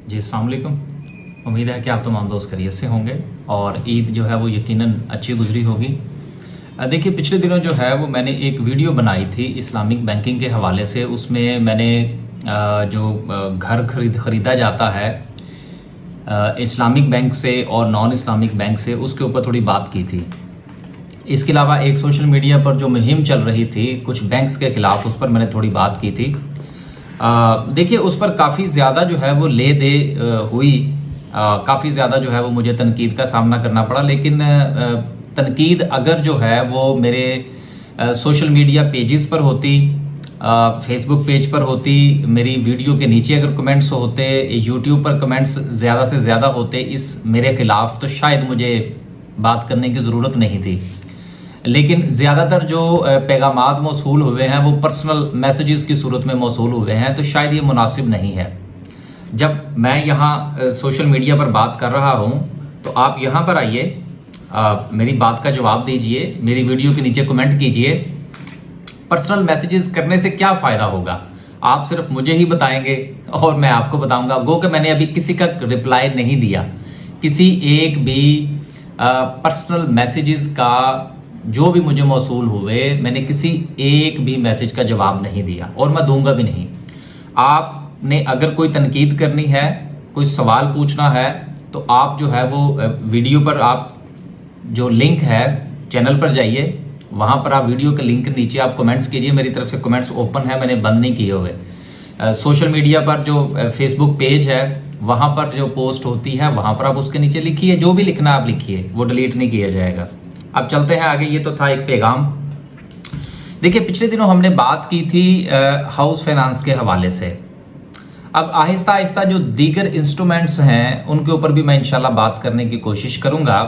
जी अस्सलाम वालेकुम। उम्मीद है कि आप तमाम दोस्त खैरियत से होंगे और ईद जो है वो यकीनन अच्छी गुजरी होगी। देखिए पिछले दिनों जो है वो मैंने एक वीडियो बनाई थी इस्लामिक बैंकिंग के हवाले से। उसमें मैंने घर ख़रीदा जाता है इस्लामिक बैंक से और नॉन इस्लामिक बैंक से, उसके ऊपर थोड़ी बात की थी। इसके अलावा एक सोशल मीडिया पर जो मुहिम चल रही थी कुछ बैंक्स के ख़िलाफ़, उस पर मैंने थोड़ी बात की थी। देखिए उस पर काफ़ी ज़्यादा जो है वो ले दे हुई, काफ़ी ज़्यादा जो है वो मुझे तनकीद का सामना करना पड़ा। लेकिन तनकीद अगर जो है वो मेरे सोशल मीडिया पेजेस पर होती, फेसबुक पेज पर होती, मेरी वीडियो के नीचे अगर कमेंट्स होते, यूट्यूब पर कमेंट्स ज़्यादा से ज़्यादा होते इस मेरे ख़िलाफ़, तो शायद मुझे बात करने की ज़रूरत नहीं थी। लेकिन ज़्यादातर जो पैगामात मौसूल हुए हैं वो पर्सनल मैसेजेस की सूरत में मौसूल हुए हैं, तो शायद ये मुनासिब नहीं है। जब मैं यहाँ सोशल मीडिया पर बात कर रहा हूँ तो आप यहाँ पर आइए, मेरी बात का जवाब दीजिए, मेरी वीडियो के नीचे कमेंट कीजिए। पर्सनल मैसेजेस करने से क्या फ़ायदा होगा? आप सिर्फ मुझे ही बताएंगे और मैं आपको बताऊंगा। गो कि मैंने अभी किसी का रिप्लाई नहीं दिया, किसी एक भी पर्सनल मैसेजेस का जो भी मुझे मौसूल हुए, मैंने किसी एक भी मैसेज का जवाब नहीं दिया और मैं दूंगा भी नहीं। आपने अगर कोई तनकीद करनी है, कोई सवाल पूछना है, तो आप जो है वो वीडियो पर आप जो लिंक है चैनल पर जाइए, वहाँ पर आप वीडियो के लिंक नीचे आप कमेंट्स कीजिए। मेरी तरफ से कमेंट्स ओपन है, मैंने बंद नहीं किए हुए। सोशल मीडिया पर जो फेसबुक पेज है वहाँ पर जो पोस्ट होती है वहाँ पर आप उसके नीचे लिखिए, जो भी लिखना आप लिखिए, वो डिलीट नहीं किया जाएगा। अब चलते हैं आगे। ये तो था एक पैगाम। देखिए पिछले दिनों हमने बात की थी हाउस फाइनेंस के हवाले से। अब आहिस्ता आहिस्ता जो दीगर इंस्ट्रूमेंट्स हैं उनके ऊपर भी मैं इंशाल्लाह बात करने की कोशिश करूंगा।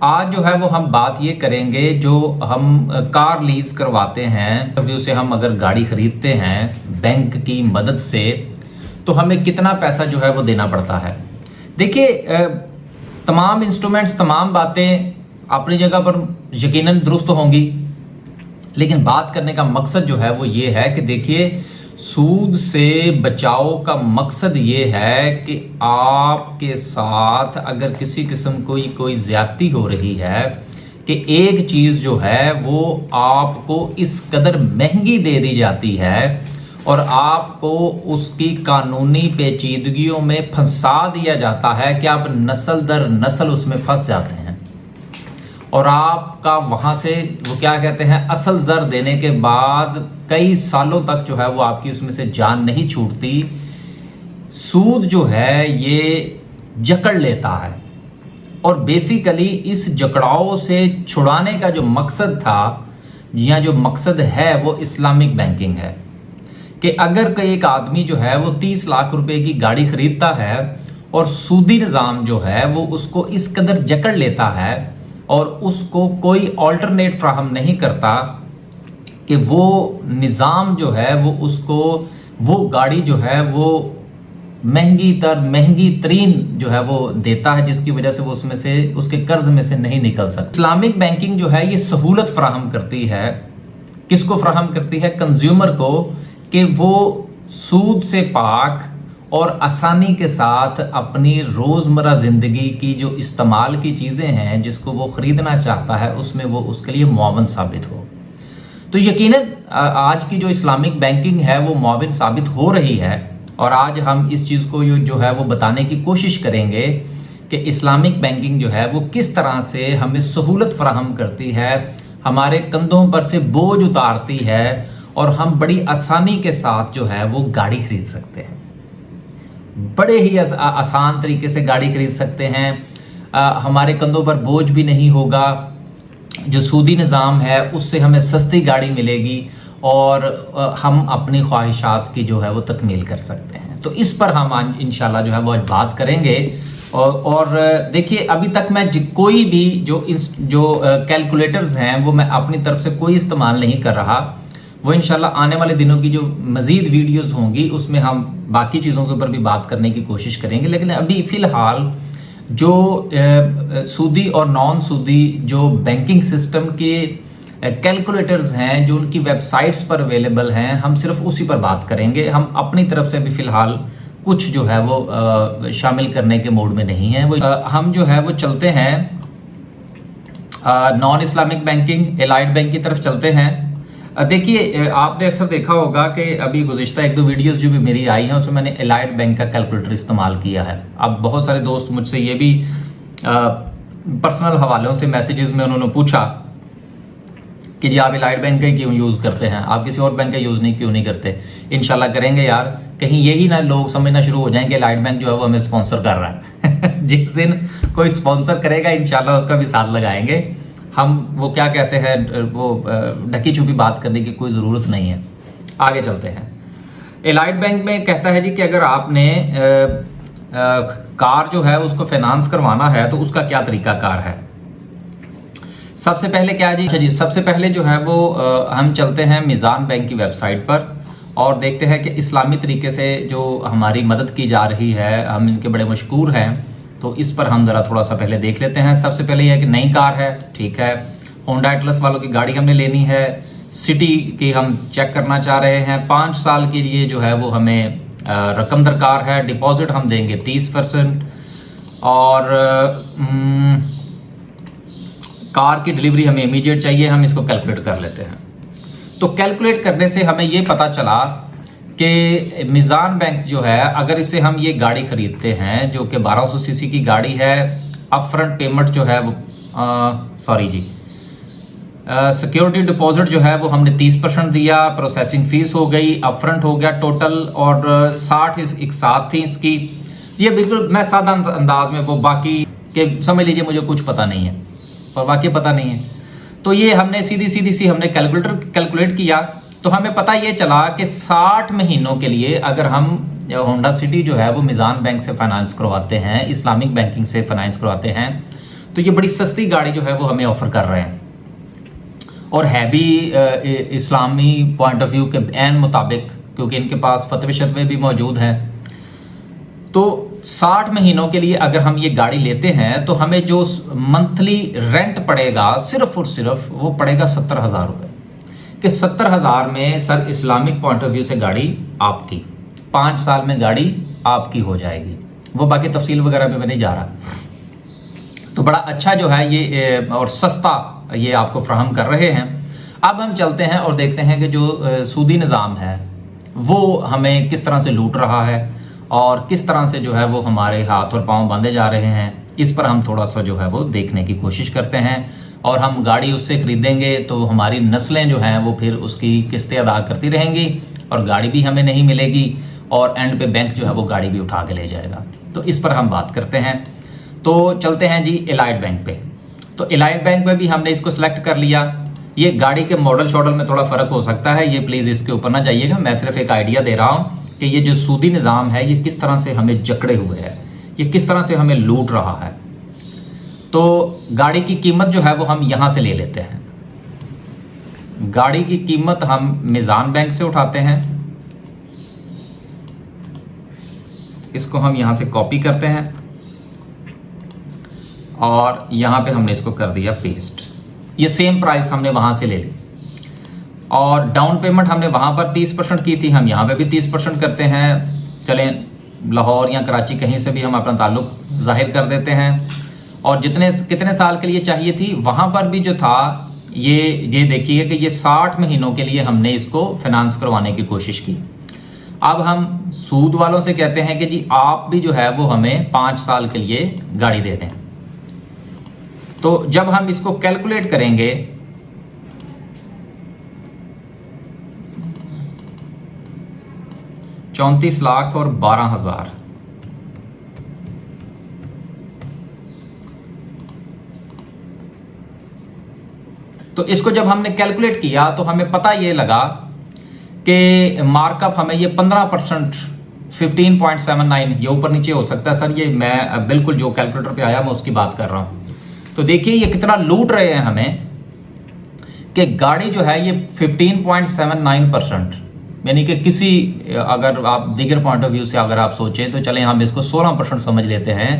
आज जो है वो हम बात ये करेंगे, जो हम कार लीज करवाते हैं, इंटरव्यू से हम अगर गाड़ी खरीदते हैं बैंक की मदद से, तो हमें कितना पैसा जो है वो देना पड़ता है। देखिए तमाम इंस्ट्रूमेंट्स, तमाम बातें अपनी जगह पर यकीनन दुरुस्त होंगी, लेकिन बात करने का मकसद जो है वो ये है कि देखिए सूद से बचाव का मकसद ये है कि आपके साथ अगर किसी किस्म की कोई ज़्यादती हो रही है कि एक चीज़ जो है वो आपको इस कदर महंगी दे दी जाती है और आपको उसकी कानूनी पेचीदगियों में फंसा दिया जाता है कि आप नस्ल दर नस्ल उसमें फंस जाते हैं, और आपका वहाँ से वो क्या कहते हैं असल ज़र देने के बाद कई सालों तक जो है वो आपकी उसमें से जान नहीं छूटती। सूद जो है ये जकड़ लेता है, और बेसिकली इस जकड़ाव से छुड़ाने का जो मकसद था या जो मकसद है वो इस्लामिक बैंकिंग है कि अगर कोई एक आदमी जो है वो 30 लाख रुपए की गाड़ी खरीदता है और सूदी निज़ाम जो है वो उसको इस कदर जकड़ लेता है और उसको कोई ऑल्टरनेट फ्राहम नहीं करता कि वो निज़ाम जो है वो उसको वो गाड़ी जो है वो महंगी तरीन जो है वो देता है, जिसकी वजह से वो उसमें से उसके कर्ज में से नहीं निकल सकता। इस्लामिक बैंकिंग जो है ये सहूलत फ्राहम करती है, किसको फ्राहम करती है? कंज्यूमर को, कि वो सूद से पाक और आसानी के साथ अपनी रोज़मर्रा ज़िंदगी की जो इस्तेमाल की चीज़ें हैं जिसको वो ख़रीदना चाहता है उसमें वो उसके लिए मुआवन साबित हो। तो यकीनन आज की जो इस्लामिक बैंकिंग है वो मुआवन साबित हो रही है, और आज हम इस चीज़ को जो है वो बताने की कोशिश करेंगे कि इस्लामिक बैंकिंग जो है वो किस तरह से हमें सहूलत फराहम करती है, हमारे कंधों पर से बोझ उतारती है और हम बड़ी आसानी के साथ जो है वो गाड़ी खरीद सकते हैं। बड़े ही आसान तरीके से गाड़ी खरीद सकते हैं, हमारे कंधों पर बोझ भी नहीं होगा। जो सूदी निज़ाम है उससे हमें सस्ती गाड़ी मिलेगी और हम अपनी ख्वाहिशात की जो है वो तकमील कर सकते हैं। तो इस पर हम इंशाल्लाह जो है वो आज बात करेंगे। और देखिए अभी तक मैं कोई भी जो कैलकुलेटर्स हैं वो मैं अपनी तरफ से कोई इस्तेमाल नहीं कर रहा। वो इंशाल्लाह आने वाले दिनों की जो मज़ीद वीडियोस होंगी उसमें हम बाकी चीज़ों के ऊपर भी बात करने की कोशिश करेंगे। लेकिन अभी फ़िलहाल जो सूदी और नॉन सूदी जो बैंकिंग सिस्टम के कैलकुलेटर्स हैं जो उनकी वेबसाइट्स पर अवेलेबल हैं, हम सिर्फ उसी पर बात करेंगे। हम अपनी तरफ से भी फ़िलहाल कुछ जो है वो शामिल करने के मूड में नहीं है। वो हम जो है वो चलते हैं non Islamic banking allied bank की तरफ चलते हैं। देखिए आपने अक्सर देखा होगा कि अभी गुज़िश्ता 1-2 वीडियोस जो भी मेरी आई हैं उसमें मैंने एलाइड बैंक का कैलकुलेटर इस्तेमाल किया है। अब बहुत सारे दोस्त मुझसे ये भी पर्सनल हवालों से मैसेजेस में उन्होंने पूछा कि जी आप एलाइड बैंक का क्यों यूज़ करते हैं, आप किसी और बैंक का यूज़ क्यों नहीं करते। इंशाल्लाह करेंगे यार, कहीं यही ना लोग समझना शुरू हो जाएं कि एलाइड बैंक जो है वो हमें स्पॉन्सर कर रहा है। जिस दिन कोई स्पॉन्सर करेगा इंशाल्लाह उसका भी साथ लगाएंगे हम। वो क्या कहते हैं, वो ढकी छुपी बात करने की कोई ज़रूरत नहीं है। आगे चलते हैं। एलाइड बैंक में कहता है जी कि अगर आपने कार जो है उसको फाइनेंस करवाना है तो उसका क्या तरीका कार है। सबसे पहले क्या जी, अच्छा जी, सबसे पहले जो है वो हम चलते हैं मीज़ान बैंक की वेबसाइट पर और देखते हैं कि इस्लामी तरीके से जो हमारी मदद की जा रही है, हम इनके बड़े मशकूर हैं, तो इस पर हम ज़रा थोड़ा सा पहले देख लेते हैं। सबसे पहले यह है कि नई कार है, ठीक है, होंडा एटलस वालों की गाड़ी हमने लेनी है, सिटी की हम चेक करना चाह रहे हैं, 5 साल के लिए जो है वो हमें रकम दरकार है, डिपॉजिट हम देंगे 30% और कार की डिलीवरी हमें इमीडिएट चाहिए। हम इसको कैलकुलेट कर लेते हैं। तो कैलकुलेट करने से हमें ये पता चला कि मीज़ान बैंक जो है, अगर इससे हम ये गाड़ी ख़रीदते हैं जो कि 1200 सीसी की गाड़ी है, अप फ्रंट पेमेंट जो है वो सिक्योरिटी डिपॉजिट जो है वो हमने 30% दिया, प्रोसेसिंग फ़ीस हो गई, अप फ्रंट हो गया टोटल, और 60 एक साथ थी इसकी। ये बिल्कुल मैं सादा अंदाज में वो बाकी के समझ लीजिए मुझे कुछ पता नहीं है और वाकई पता नहीं है। तो ये हमने सीधी हमने कैलकुलेट किया तो हमें पता ये चला कि 60 महीनों के लिए अगर हम होंडा सिटी जो है वो मीज़ान बैंक से फाइनेंस करवाते हैं, इस्लामिक बैंकिंग से फाइनेंस करवाते हैं, तो ये बड़ी सस्ती गाड़ी जो है वो हमें ऑफ़र कर रहे हैं और है भी इस्लामी पॉइंट ऑफ व्यू के ऐन मुताबिक, क्योंकि इनके पास फतवे शतवे भी मौजूद हैं। तो 60 महीनों के लिए अगर हम ये गाड़ी लेते हैं तो हमें जो मंथली रेंट पड़ेगा सिर्फ और सिर्फ वो पड़ेगा 70,000 रुपये, कि 70,000 में sir Islamic point of view से गाड़ी आपकी 5 साल में गाड़ी आपकी हो जाएगी। वो बाकी तफसील वगैरह में मैं नहीं जा रहा। तो बड़ा अच्छा जो है ये और सस्ता ये आपको फ्राहम कर रहे हैं। अब हम चलते हैं और देखते हैं कि जो सूदी निज़ाम है वो हमें किस तरह से लूट रहा है और किस तरह से जो है वो हमारे हाथ और पांव बांधे जा रहे हैं। इस पर हम थोड़ा सा जो है वो देखने की कोशिश करते हैं और हम गाड़ी उससे ख़रीदेंगे तो हमारी नस्लें जो हैं वो फिर उसकी किस्तें अदा करती रहेंगी और गाड़ी भी हमें नहीं मिलेगी और एंड पे बैंक जो है वो गाड़ी भी उठा के ले जाएगा। तो इस पर हम बात करते हैं। तो चलते हैं जी एलाइड बैंक पे। तो एलाइड बैंक में भी हमने इसको सिलेक्ट कर लिया। ये गाड़ी के मॉडल में थोड़ा फ़र्क हो सकता है, ये प्लीज़ इसके ऊपर ना जाइएगा, मैं सिर्फ एक आइडिया दे रहा हूँ कि ये जो सूदी निज़ाम है ये किस तरह से हमें जकड़े हुए है, ये किस तरह से हमें लूट रहा है। तो गाड़ी की कीमत जो है वो हम यहाँ से ले लेते हैं। गाड़ी की कीमत हम मीज़ान बैंक से उठाते हैं, इसको हम यहाँ से कॉपी करते हैं और यहाँ पे हमने इसको कर दिया पेस्ट। ये सेम प्राइस हमने वहाँ से ले ली और डाउन पेमेंट हमने वहाँ पर 30% की थी, हम यहाँ पे भी 30% करते हैं। चलें लाहौर या कराची कहीं से भी हम अपना ताल्लुक़ ज़ाहिर कर देते हैं और कितने साल के लिए चाहिए थी वहाँ पर भी जो था ये देखिए कि ये 60 महीनों के लिए हमने इसको फाइनेंस करवाने की कोशिश की। अब हम सूद वालों से कहते हैं कि जी आप भी जो है वो हमें 5 साल के लिए गाड़ी दे दें। तो जब हम इसको कैलकुलेट करेंगे $34 लाख और 12,000, तो इसको जब हमने कैलकुलेट किया तो हमें पता ये लगा कि मार्कअप हमें ये 15% 15.79, ये ऊपर नीचे हो सकता है सर, ये मैं बिल्कुल जो कैलकुलेटर पे आया मैं उसकी बात कर रहा हूँ। तो देखिए ये कितना लूट रहे हैं हमें कि गाड़ी जो है ये 15.79%, यानी कि किसी अगर आप दीगर पॉइंट ऑफ व्यू से अगर आप सोचें तो चलें हम इसको 16% समझ लेते हैं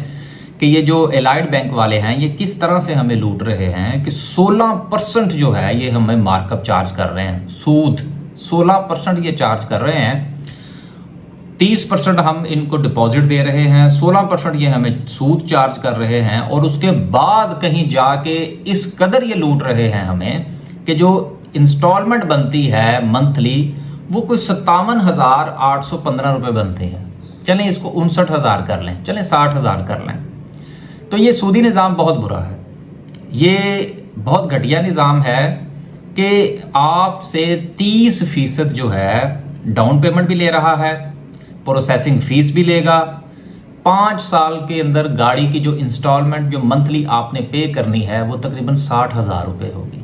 कि ये जो एलाइड बैंक वाले हैं ये किस तरह से हमें लूट रहे हैं कि 16% जो है ये हमें मार्कअप चार्ज कर रहे हैं। सूद 16% ये चार्ज कर रहे हैं 30% हम इनको डिपॉजिट दे रहे हैं, 16% ये हमें सूद चार्ज कर रहे हैं, और उसके बाद कहीं जाके इस कदर ये लूट रहे हैं हमें कि जो इंस्टॉलमेंट बनती है मंथली वो कोई 57,815 रुपये बनते हैं। चलें इसको 59,000 कर लें, चलें 60,000 कर लें। तो ये सूदी निज़ाम बहुत बुरा है, ये बहुत घटिया निज़ाम है कि आपसे 30% जो है डाउन पेमेंट भी ले रहा है, प्रोसेसिंग फ़ीस भी लेगा। 5 साल के अंदर गाड़ी की जो इंस्टॉलमेंट जो मंथली आपने पे करनी है वो तकरीबन 60,000 रुपये होगी।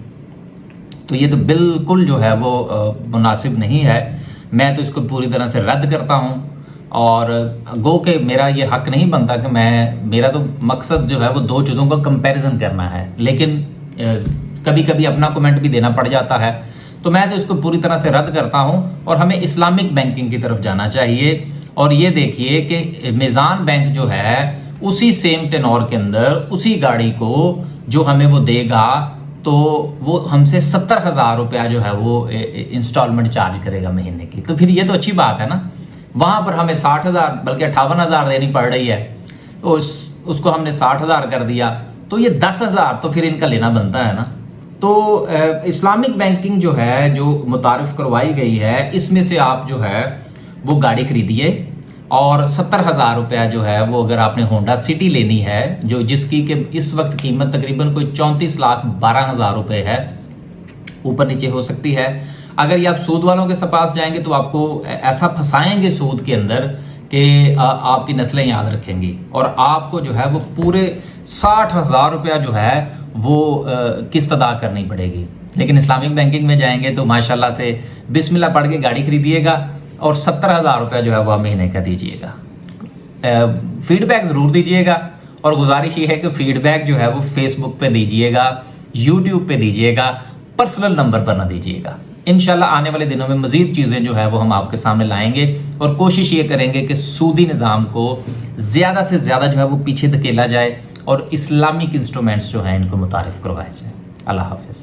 तो ये तो बिल्कुल जो है वो मुनासिब नहीं है। मैं तो इसको पूरी तरह से रद्द करता हूँ, और गो के मेरा ये हक नहीं बनता कि मेरा तो मकसद जो है वो दो चीज़ों का कंपैरिजन करना है, लेकिन कभी कभी अपना कमेंट भी देना पड़ जाता है। तो मैं तो इसको पूरी तरह से रद्द करता हूँ, और हमें इस्लामिक बैंकिंग की तरफ जाना चाहिए। और ये देखिए कि मीज़ान बैंक जो है उसी सेम टेनोर के अंदर उसी गाड़ी को जो हमें वो देगा, तो वो हमसे 70,000 रुपया जो है वो इंस्टॉलमेंट चार्ज करेगा महीने की। तो फिर ये तो अच्छी बात है ना, वहाँ पर हमें 60,000 बल्कि 58,000 देनी पड़ रही है, तो उसको हमने 60,000 कर दिया, तो ये 10,000 तो फिर इनका लेना बनता है ना। तो इस्लामिक बैंकिंग जो है जो मुतारिफ करवाई गई है, इसमें से आप जो है वो गाड़ी खरीदिए, और 70,000 रुपया जो है वो अगर आपने होंडा सिटी लेनी है, जो जिसकी कि इस वक्त कीमत तकरीबन कोई 34,12,000 रुपये है, ऊपर नीचे हो सकती है। अगर ये आप सूद वालों के पास जाएंगे तो आपको ऐसा फंसाएंगे सूद के अंदर कि आपकी नस्लें याद रखेंगी, और आपको जो है वो पूरे 60,000 रुपया जो है वो किस्त अदा करनी पड़ेगी। लेकिन इस्लामिक बैंकिंग में जाएंगे तो माशाल्लाह से बिस्मिल्लाह पढ़ के गाड़ी खरीदिएगा, और 70,000 रुपया जो है वह महीने का दीजिएगा। फीडबैक ज़रूर दीजिएगा, और गुजारिश ये है कि फीडबैक जो है वो फेसबुक पे दीजिएगा, यूट्यूब पे दीजिएगा, पर्सनल नंबर पर ना दीजिएगा। इंशाल्लाह आने वाले दिनों में मज़ीद चीज़ें जो है वो हम आपके सामने लाएंगे, और कोशिश ये करेंगे कि सूदी निज़ाम को ज़्यादा से ज़्यादा जो है वो पीछे धकेला जाए, और इस्लामिक इंस्ट्रूमेंट्स जो हैं इनको मुतारिफ़ करवाया जाए। अल्लाह हाफ़िज़।